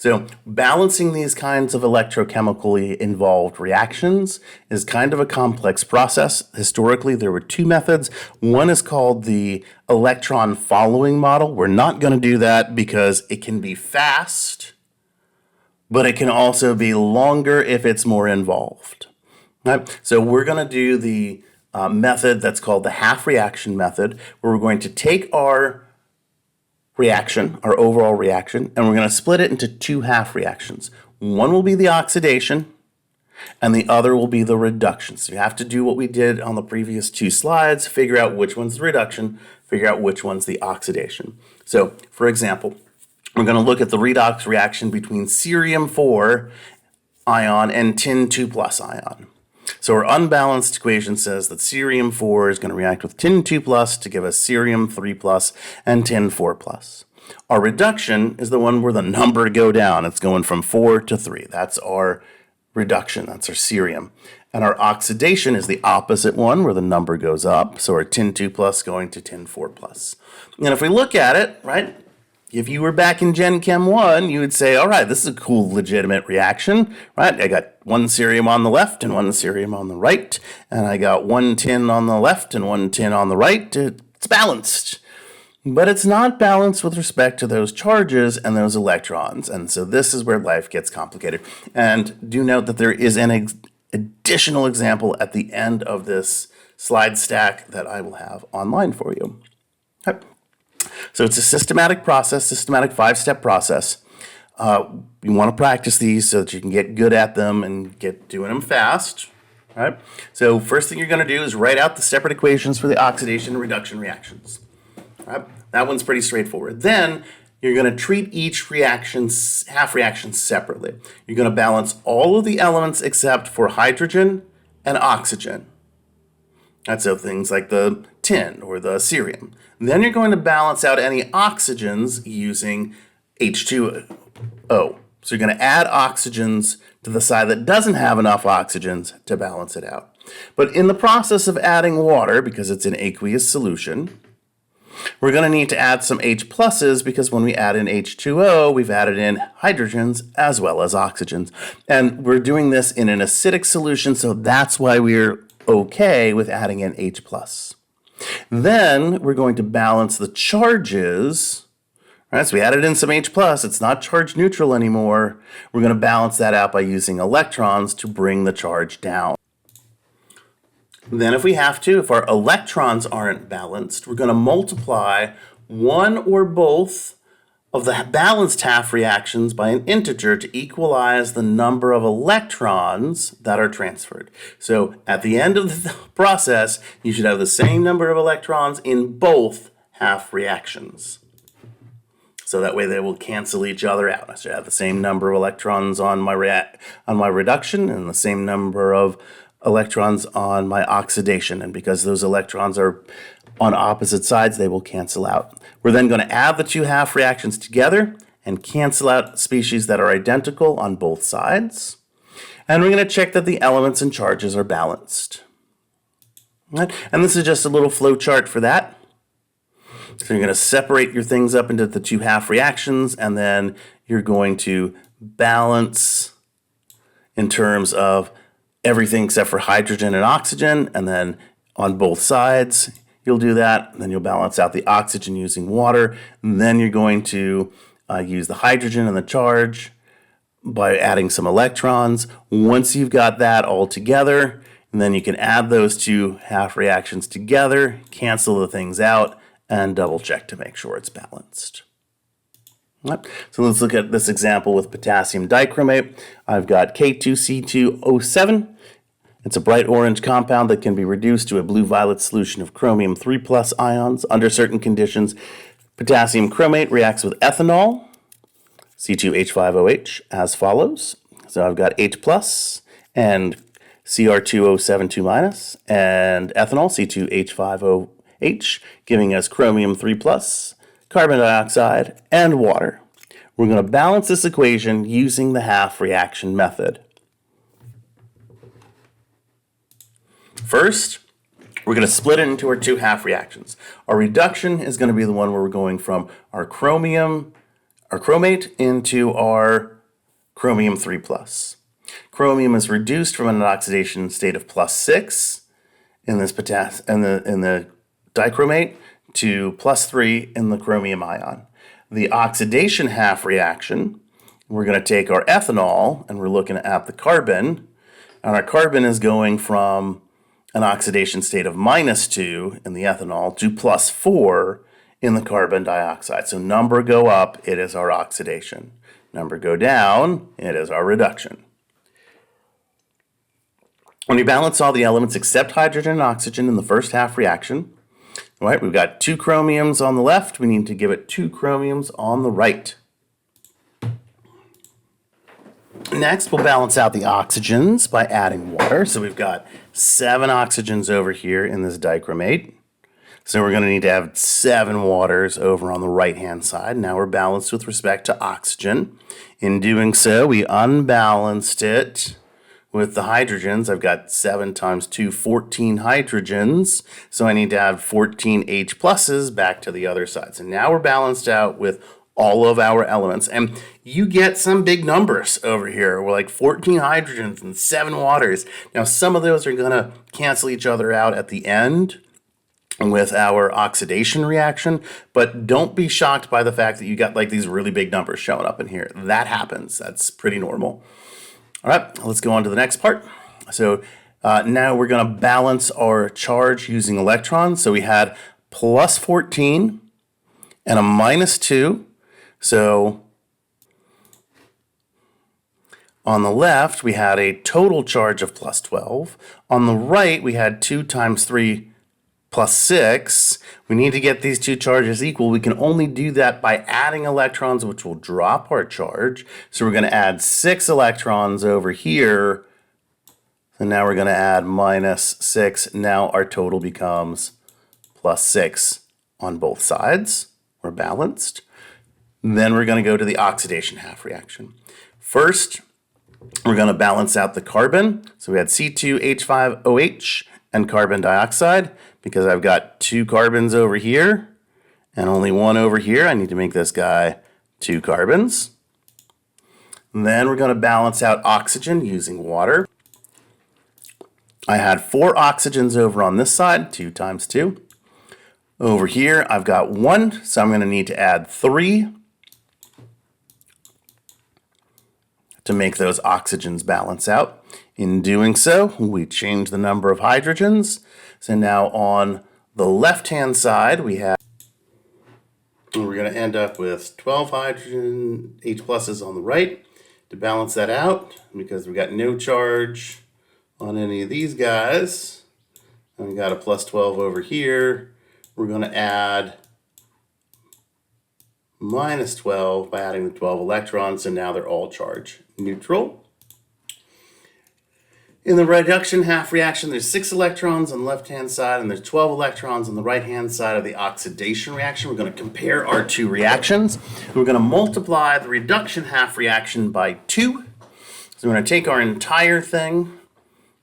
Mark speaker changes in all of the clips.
Speaker 1: So balancing these kinds of electrochemically involved reactions is kind of a complex process. Historically, there were two methods. One is called the electron following model. We're not going to do that because it can be fast, but it can also be longer if it's more involved. Right? So we're going to do the method that's called the half reaction method, where we're going to take our reaction, our overall reaction, and we're going to split it into two half reactions. One will be the oxidation, and the other will be the reduction. So you have to do what we did on the previous two slides, figure out which one's the reduction, figure out which one's the oxidation. So, for example, we're going to look at the redox reaction between cerium-4 ion and tin-2 plus ion. So our unbalanced equation says that cerium-4 is going to react with tin-2 plus to give us cerium-3 plus and tin-4 plus. Our reduction is the one where the number go down. It's going from 4 to 3. That's our reduction. That's our cerium. And our oxidation is the opposite one where the number goes up. So our tin-2 plus going to tin-4 plus. And if we look at it, right, if you were back in Gen Chem 1, you would say, all right, this is a cool, legitimate reaction, right? I got one cerium on the left and one cerium on the right, and I got one tin on the left and one tin on the right. It's balanced. But it's not balanced with respect to those charges and those electrons, and so this is where life gets complicated. And do note that there is an additional example at the end of this slide stack that I will have online for you. Okay. So it's a systematic process, systematic 5-step process. You want to practice these so that you can get good at them and get doing them fast. Right? So first thing you're going to do is write out the separate equations for the oxidation and reduction reactions. Right? That one's pretty straightforward. Then you're going to treat each reaction, half reaction separately. You're going to balance all of the elements except for hydrogen and oxygen. That's so things like the tin or the cerium. Then you're going to balance out any oxygens using H2O. So you're going to add oxygens to the side that doesn't have enough oxygens to balance it out. But in the process of adding water, because it's an aqueous solution, we're going to need to add some H pluses because when we add in H2O, we've added in hydrogens as well as oxygens. And we're doing this in an acidic solution, so that's why we're okay with adding in H plus. Then we're going to balance the charges. Right, so we added in some H plus. It's not charge neutral anymore. We're going to balance that out by using electrons to bring the charge down. Then if we have to, if our electrons aren't balanced, we're going to multiply one or both of the balanced half reactions by an integer to equalize the number of electrons that are transferred. So at the end of the process, you should have the same number of electrons in both half reactions. So that way they will cancel each other out. I should have the same number of electrons on my reduction and the same number of electrons on my oxidation. And because those electrons are on opposite sides, they will cancel out. We're then going to add the two half reactions together and cancel out species that are identical on both sides. And we're going to check that the elements and charges are balanced. Right? And this is just a little flow chart for that. So you're going to separate your things up into the two half reactions, and then you're going to balance in terms of everything except for hydrogen and oxygen, and then on both sides you'll do that, and then you'll balance out the oxygen using water, and then you're going to use the hydrogen and the charge by adding some electrons. Once you've got that all together, and then you can add those two half reactions together, cancel the things out, and double check to make sure it's balanced. Right. So let's look at this example with potassium dichromate. I've got K2C2O7. It's a bright orange compound that can be reduced to a blue-violet solution of chromium 3 plus ions. Under certain conditions, potassium chromate reacts with ethanol, C2H5OH, as follows. So I've got H plus and Cr2O72 minus, and ethanol, C2H5OH, giving us chromium 3 plus, carbon dioxide, and water. We're going to balance this equation using the half reaction method. First, we're going to split it into our two half reactions. Our reduction is going to be the one where we're going from our chromium, our chromate into our chromium 3 plus. Chromium is reduced from an oxidation state of +6 in this in the dichromate to +3 in the chromium ion. The oxidation half reaction, we're going to take our ethanol and we're looking at the carbon, and our carbon is going from an oxidation state of -2 in the ethanol to +4 in the carbon dioxide. So number go up, it is our oxidation. Number go down, it is our reduction. When you balance all the elements except hydrogen and oxygen in the first half reaction, all right, we've got 2 chromiums on the left. We need to give it 2 chromiums on the right. Next, we'll balance out the oxygens by adding water. So we've got 7 oxygens over here in this dichromate. So we're going to need to have 7 waters over on the right-hand side. Now we're balanced with respect to oxygen. In doing so, we unbalanced it with the hydrogens. I've got 7 times 2, 14 hydrogens. So I need to add 14 H pluses back to the other side. So now we're balanced out with all of our elements. And you get some big numbers over here. We're like 14 hydrogens and 7 waters. Now some of those are going to cancel each other out at the end with our oxidation reaction, but don't be shocked by the fact that you got like these really big numbers showing up in here. That happens. That's pretty normal. All right, let's go on to the next part. So now we're going to balance our charge using electrons. So we had +14 and a -2. So on the left, we had a total charge of +12. On the right, we had 2 times 3 +6. We need to get these 2 charges equal. We can only do that by adding electrons, which will drop our charge. So we're going to add 6 electrons over here. And now we're going to add -6. Now our total becomes +6 on both sides. We're balanced. Then we're going to go to the oxidation half reaction. First, we're going to balance out the carbon. So we had C2H5OH and carbon dioxide. Because I've got 2 carbons over here and only 1 over here, I need to make this guy 2 carbons. And then we're going to balance out oxygen using water. I had 4 oxygens over on this side, 2 times 2. Over here, I've got 1, so I'm going to need to add 3 to make those oxygens balance out. In doing so, we change the number of hydrogens. So now on the left-hand side, we're going to end up with 12 hydrogen H pluses on the right. To balance that out, because we've got no charge on any of these guys, and we got a +12 over here, we're going to add -12 by adding the 12 electrons, and now they're all charge neutral. In the reduction half reaction, there's 6 electrons on the left-hand side and there's 12 electrons on the right-hand side of the oxidation reaction. We're going to compare our 2 reactions. We're going to multiply the reduction half reaction by 2. So we're going to take our entire thing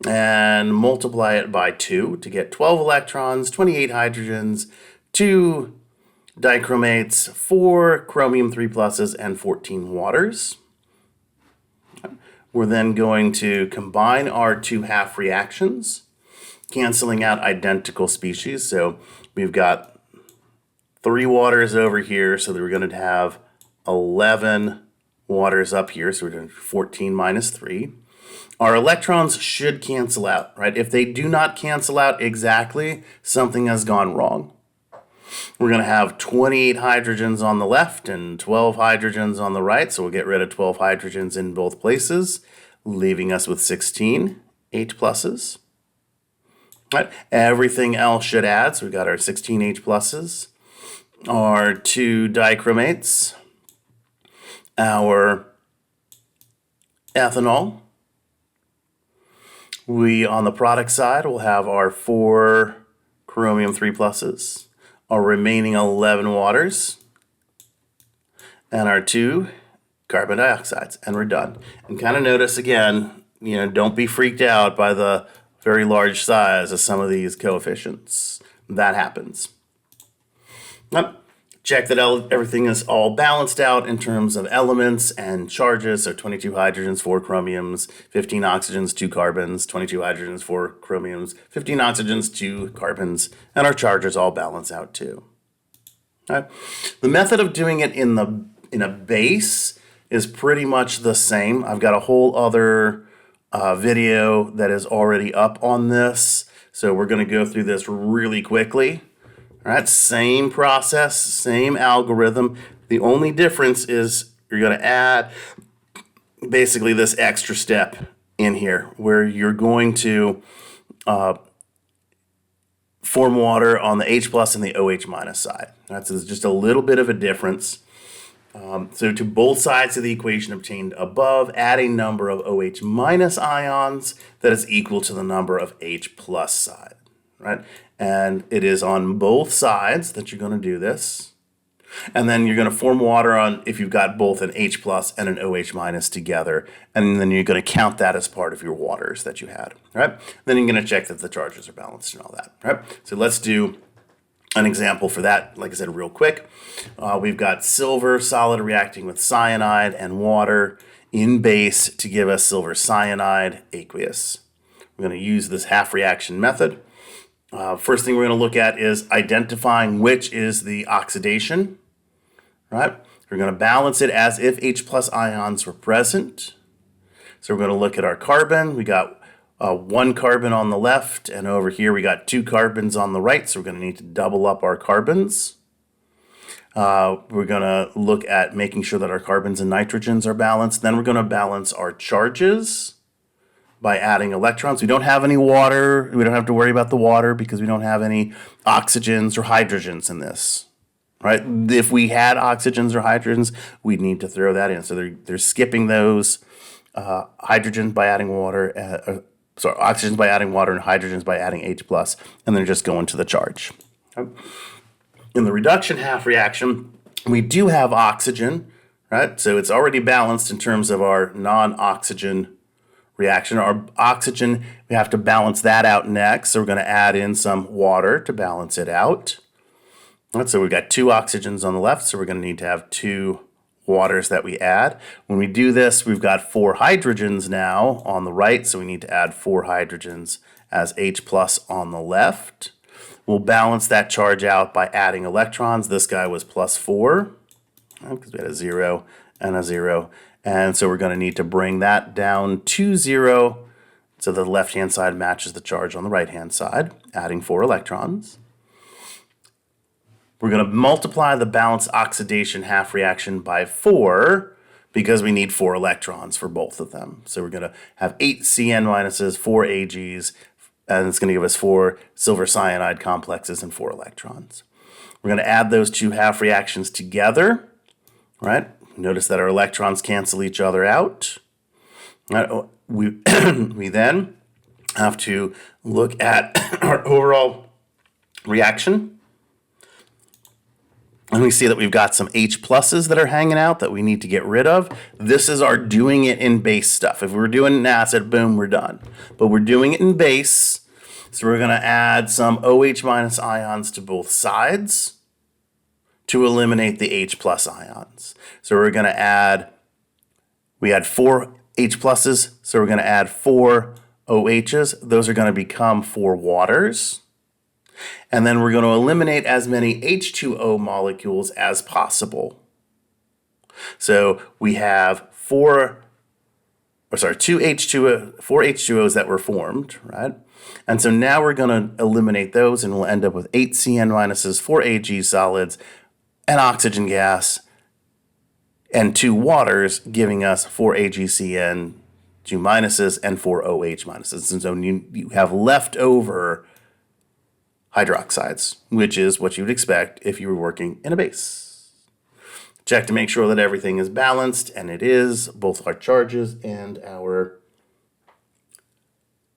Speaker 1: and multiply it by 2 to get 12 electrons, 28 hydrogens, 2 dichromates, 4 chromium 3 pluses, and 14 waters. We're then going to combine our 2 half reactions, canceling out identical species. So we've got 3 waters over here, so that we're going to have 11 waters up here. So we're doing 14 minus 3. Our electrons should cancel out, right? If they do not cancel out exactly, something has gone wrong. We're going to have 28 hydrogens on the left and 12 hydrogens on the right. So we'll get rid of 12 hydrogens in both places, leaving us with 16 H pluses. Right. Everything else should add. So we've got our 16 H pluses, our 2 dichromates, our ethanol. We, on the product side, will have our 4 chromium 3 pluses, our remaining 11 waters, and our 2 carbon dioxides, and we're done. And kind of notice again, don't be freaked out by the very large size of some of these coefficients. That happens. Check that everything is all balanced out in terms of elements and charges. So 22 hydrogens, 4 chromiums, 15 oxygens, 2 carbons, 22 hydrogens, 4 chromiums, 15 oxygens, 2 carbons, and our charges all balance out too. All right. The method of doing it in a base is pretty much the same. I've got a whole other video that is already up on this, so we're going to go through this really quickly. All right, same process, same algorithm. The only difference is you're going to add basically this extra step in here where you're going to form water on the H plus and the OH minus side. That's just a little bit of a difference. So to both sides of the equation obtained above, add a number of OH minus ions that is equal to the number of H plus side, right? And it is on both sides that you're going to do this. And then you're going to form water on if you've got both an H plus and an OH minus together. And then you're going to count that as part of your waters that you had, right? Then you're going to check that the charges are balanced and all that, right? So let's do an example for that, like I said, real quick. We've got silver solid reacting with cyanide and water in base to give us silver cyanide aqueous. We're going to use this half reaction method. First thing we're going to look at is identifying which is the oxidation, right? We're going to balance it as if H plus ions were present. So we're going to look at our carbon. We got 1 carbon on the left, and over here we got 2 carbons on the right, so we're going to need to double up our carbons. We're going to look at making sure that our carbons and nitrogens are balanced. Then we're going to balance our charges by adding electrons. We don't have any water. We don't have to worry about the water because we don't have any oxygens or hydrogens in this, right? If we had oxygens or hydrogens, we'd need to throw that in. So they're skipping those hydrogens by adding water, oxygens by adding water and hydrogens by adding H plus, and they're just going to the charge. In the reduction half reaction, we do have oxygen, right? So it's already balanced in terms of our non-oxygen reaction. Our oxygen, we have to balance that out next. So we're going to add in some water to balance it out. Right, so we've got 2 oxygens on the left, so we're going to need to have 2 waters that we add. When we do this, we've got 4 hydrogens now on the right, so we need to add 4 hydrogens as H plus on the left. We'll balance that charge out by adding electrons. This guy was +4, because we had a 0 and a 0. And so we're going to need to bring that down to 0 so the left-hand side matches the charge on the right-hand side, adding 4 electrons. We're going to multiply the balanced oxidation half reaction by 4 because we need 4 electrons for both of them. So we're going to have 8 Cn minuses, 4 Ags, and it's going to give us 4 silver cyanide complexes and 4 electrons. We're going to add those 2 half reactions together, right? Notice that our electrons cancel each other out. Right? We then have to look at our overall reaction. And we see that we've got some H pluses that are hanging out that we need to get rid of. This is our doing it in base stuff. If we were doing an acid, boom, we're done. But we're doing it in base. So we're going to add some OH minus ions to both sides to eliminate the H plus ions. So we're going to add, we had 4 H pluses, so we're going to add 4 OHs. Those are going to become 4 waters. And then we're going to eliminate as many H2O molecules as possible. So we have 4 H2Os that were formed, right? And so now we're going to eliminate those, and we'll end up with 8 Cn minuses, 4 Ag solids, an oxygen gas, and 2 waters, giving us 4 AgCN, 2 minuses, and 4 OH minuses. And so you have leftover hydroxides, which is what you would expect if you were working in a base. Check to make sure that everything is balanced, and it is, both our charges and our